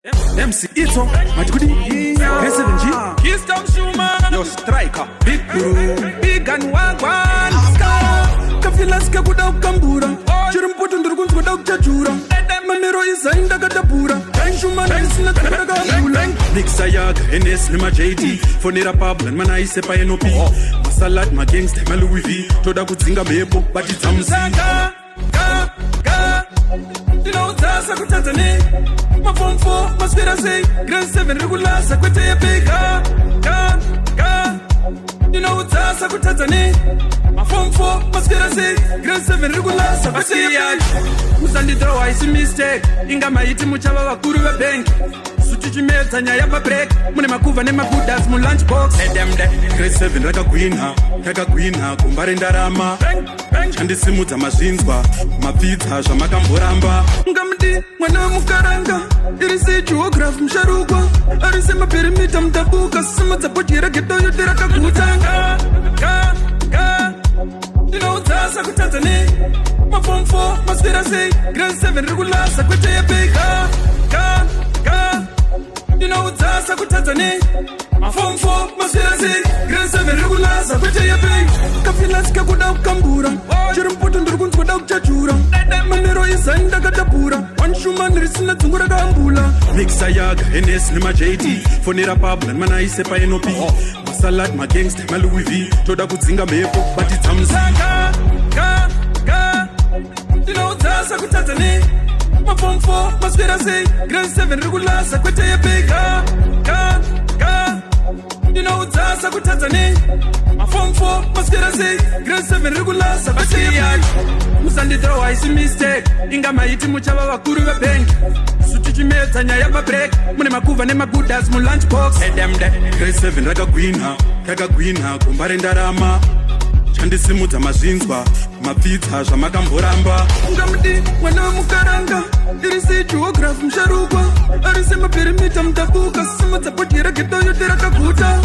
MC Ito, Matukudi, K7G, Keystone Shuma, your striker, Big Guru, Big and Wagwan, Skara, Kafilas Kabuda Kambura, Chirimputu Nduruguns without Jajura, Manero is in the Gadapura, Shuma is in the Gadapura, Nixayag, NS Lima JT, Fonera Pablo, and Manai Sepa NOP, Masalat, my gangster, Louis V, Toda Kutsinga Bebo, but it's Amzanga, you know, that's a good Tanzania. My phone for, my spirit I say, Grand 7 regular, Sakwete a big you know, that's a good Tanzania. My phone for, my spirit I say, Grand 7 regular, Sakwete a big Musandi throw, I see mistake. Inga maiti muchava wa kuru wa bank. Suchichi metanya ya break. Mune makuva ne makudas mu lunchbox. Grand 7 raka gwina, kumbare ndarama. Chandi simu za mazvinzwa, mapizza zvamakamboramba. Ngamdi mwana mukaranga, irisi geograph msharukwa. Arise maperimita mtabuka, sima zapotira geto yote rakakuta. You know that's a good Tanzania. My phone for, my spirit I say, Grand 7 regular, Sakwete a big you know that's a good Tanzania. My phone for, my spirit I say, Grand 7 regular, Sakwete a big Kafilas Kabuda Kambura, Chirimputu Nduruguns without Jajura, Manero is in the Gadapura, one Shuman is in the Tungura Gambula, Nixayag, NS Lima JT, Fonera Pablo, and Manai Sepa NOP, Masalat, my gangster, Louis V, Toda Kutsinga Bebo, but it's Amzanga, you know that's a good Tanzania. My phone for, my spirit I say, Grand 7 regular, Sakwete a big you know that's a good Tanzania. My phone for, my spirit I say, Grand 7 regular, Sakwete a big Musandi throw, I see mistake. Inga maiti muchava wa kuru wa bank. Suchichi metanya ya break. Mune makuva ne makudas mu lunchbox. Grand 7 raka gwina, kumbare ndarama. Chandi simu za mazvinzwa, mapizza zvamakamboramba. Ngamdi mwana mukaranga, irisi geograph msharukwa. Arise maperimita mtabuka, sima zapotira geto yote rakakuta.